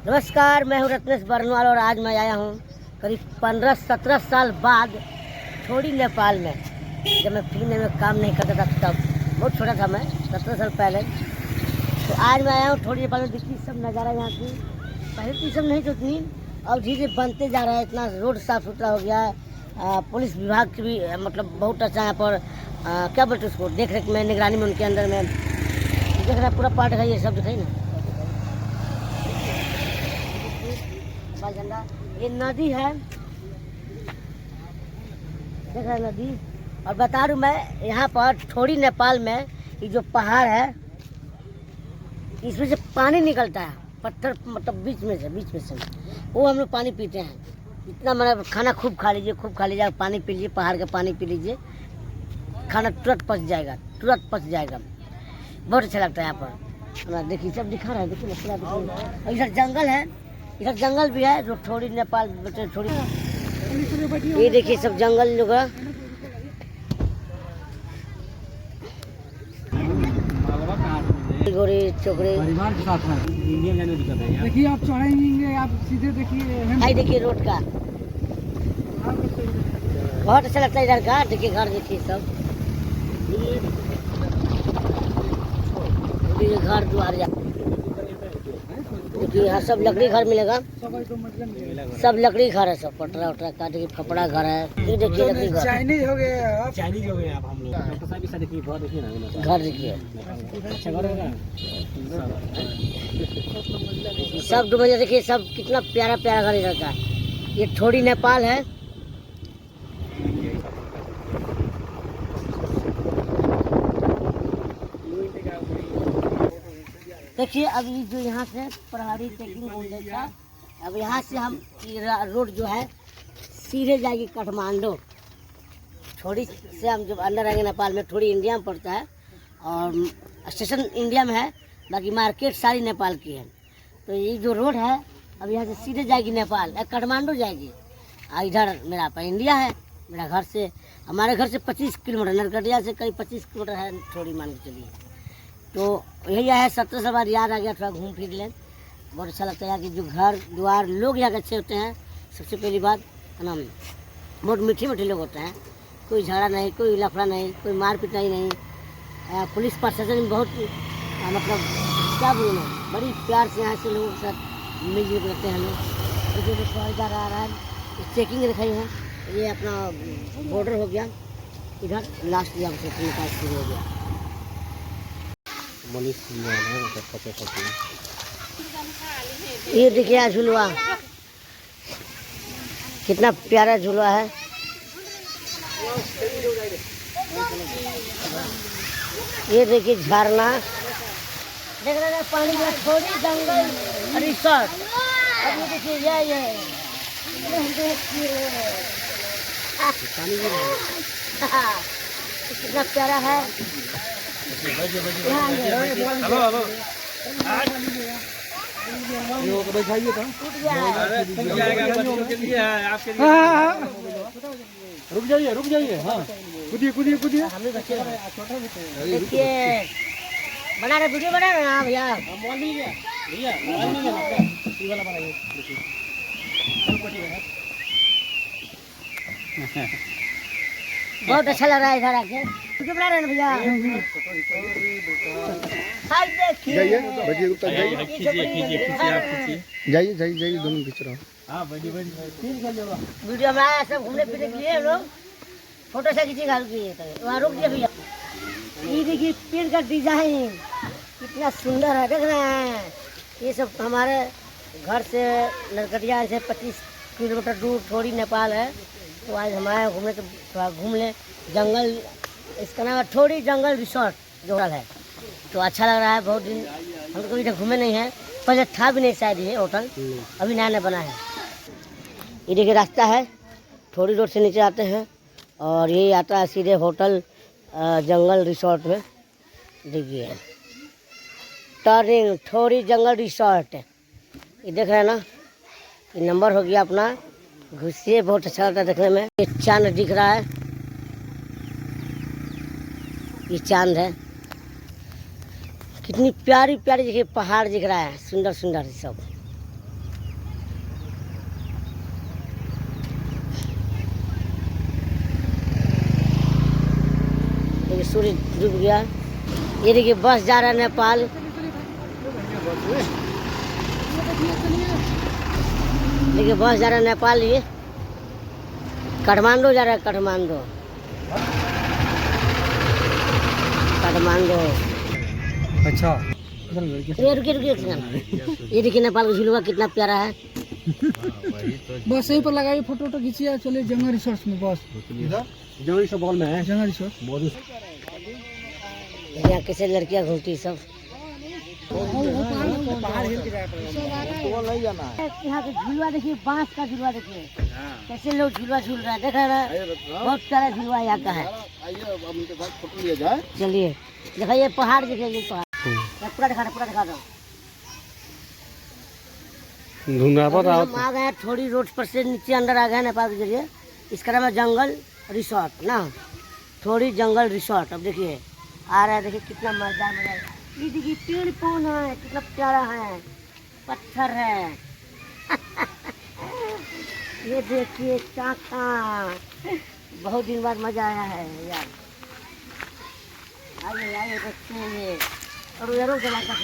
नमस्कार, मैं हूँ रत्नेश बरनवाल और आज मैं आया हूँ करीब 15-17 साल बाद थोड़ी नेपाल में। जब मैं फिल्म में काम नहीं करता था तब बहुत छोटा था मैं, 17 साल पहले। तो आज मैं आया हूँ थोड़ी नेपाल में। देखिए सब नज़ारा यहाँ की, पहले तो सब नहीं थी, अब धीरे बनते जा रहा है। इतना रोड साफ़ सुथरा हो गया है। पुलिस विभाग की भी मतलब बहुत अच्छा यहाँ पर क्या बोलते उसको, देख रेख में, निगरानी में, उनके अंदर में देख रहा है। पूरा पार्ट है, ये सब दिखाई ना झंडा। ये नदी है, देख रहे नदी। और बता दूं मैं, यहाँ पर थोड़ी नेपाल में ये जो पहाड़ है, इसमें से पानी निकलता है, पत्थर मतलब बीच में से वो हम लोग पानी पीते हैं। इतना मतलब खाना खूब खा लीजिए, पानी पी लीजिए, पहाड़ का पानी पी लीजिए, खाना तुरंत पच जाएगा। बहुत अच्छा लगता है यहाँ पर। देखिए सब दिखा रहा है, देखिए पूरा। इधर जंगल है, इधर जंगल भी है जो थोड़ी नेपाल थोड़ी। ये देखिए सब जंगल लोग है। गोरी चोकरे परिवार के साथ हैं। इंडिया जाने दिक्कत है। देखिए आप चढ़ेंगे, आप सीधे देखिए। हाई देखिए रोड का, बहुत अच्छा लगता है इधर का। देखिए घर, देखिए सब ये घर द्वार। देखिए यहाँ सब लकड़ी घर मिलेगा, सब लकड़ी घर है, सब पटरा वटरा काट के खपड़ा घर है। ये देखिए लकड़ी घर, चाइनीज हो गए आप, हम लोग। घर देखिए सब 2 मंजिला। देखिए सब कितना प्यारा प्यारा घर इधर का। ये थोड़ी नेपाल है। देखिए अभी जो यहाँ से प्रहरी चेकिंग हो गया, अब यहाँ से हम रोड जो है सीधे जाएगी काठमांडू। थोड़ी से हम जब अंदर आएंगे नेपाल में, थोड़ी इंडिया में पड़ता है और स्टेशन इंडिया में है, बाकी मार्केट सारी नेपाल की है। तो ये जो रोड है अब यहाँ से सीधे जाएगी नेपाल, काठमांडू जाएगी। इधर मेरा पर इंडिया है। मेरा घर से, हमारे घर से 25 किलोमीटर, नरकटिया से करीब 25 किलोमीटर है, थोड़ी मान के चलिए। तो यही है 17 साल बाद याद आ गया, थोड़ा घूम फिर लें। बहुत अच्छा लगता है यहाँ की जो घर द्वार, लोग यहाँ के अच्छे होते हैं। सबसे पहली बात है ना, बहुत मीठे लोग होते हैं। कोई झगड़ा नहीं, कोई लफड़ा नहीं, कोई मार पिटाई नहीं। पुलिस प्रशासन बहुत मतलब क्या बोलूँ मैं, बड़ी प्यार से यहाँ से लोगों के साथ मिलजुल करते हैं लोग। जो फौजदार आ रहा है, चेकिंग रखाई है। ये अपना बॉर्डर हो गया, इधर लास्ट यहाँ से शुरू हो गया। ये देखिए झुलवा, कितना प्यारा झुलवा है। ये देखिए झरना, देख रहे हैं पानी में, थोड़ी जंगल रिसोर्ट। अब ये देखिए ये कितना प्यारा है। रुक जाइए। हाँ, कूदिए। देखिए बना रहे, वीडियो बना रहे हैं भैया। बहुत अच्छा लग रहा है इधर आके। वीडियो बना रहे हैं भैया। जाइए दोनों खींच रहा हूँ। वीडियो में आया, सब घूमने फिरने के लिए हम लोग फोटो से खींचे घर की। वहाँ रुक गए भैया। ये देखिए पेड़ का डिजाइन कितना सुंदर है, देख रहे हैं। ये सब हमारे घर से नरकटिया से 25 किलोमीटर दूर थोड़ी नेपाल है। तो आज हम आए घूमने, तो थोड़ा घूम लें। जंगल, इसका नाम है थोड़ी जंगल रिसोर्ट जो है। तो अच्छा लग रहा है। बहुत दिन हम कभी इधर घूमे नहीं हैं, पहले था भी नहीं शायद ये होटल, अभी नया बना है। ये देखिए रास्ता है, थोड़ी रोड से नीचे आते हैं और ये आता है सीधे होटल जंगल रिसोर्ट में। देखिए टर्निंग थोड़ी जंगल रिसोर्ट, ये देख रहे हैं ना, ये नंबर हो गया अपना। घुसिए, बहुत अच्छा लगता है देखने में। ये चांद दिख रहा है, ये चांद है। कितनी प्यारी प्यारी देखिए पहाड़ दिख रहा है, सुंदर सुंदर सब। देखिए सूरज डूब गया। ये देखिए बस जा रहा है नेपाल। देखिए बस जा रहा है नेपाल, ये काठमांडू जा रहा है, काठमांडू। अच्छा ये रुकिए रुकिए एक सेकंड। ये देखिए नेपाल का झुलुआ कितना प्यारा है। बस यहीं पर लगाइए, फोटो वोटो खींचिए, चलिए जंगल रिसोर्ट में। बस जंगल रिसोर्ट बगल में है, जंगल रिसोर्ट। यहाँ कैसे लड़कियाँ घूमती सब। यहाँ का झुलुआ देखिए, बांस का झुलुआ देखिए कैसे लोग झुलुआ झूल रहे हैं, देख रहे हैं। बहुत सारा झुलुआ यहाँ का है। चलिए देखिए, ये पहाड़ देखिए, ये पहाड़ पूरा दिखा दो। हम आ गए हैं थोड़ी रोड पर से नीचे अंदर आ गए हैं नेपाल के जरिए। इसका नाम है जंगल रिसोर्ट ना, थोड़ी जंगल रिसोर्ट। अब देखिए आ रहा है, देखिए कितना मजेदार। ये देखिए पेड़ कौन है, कितना प्यारा है, पत्थर है। ये देखिए चाका, बहुत दिन बाद मजा आया है यार। आइए आइए देखते हैं। ये और जला कर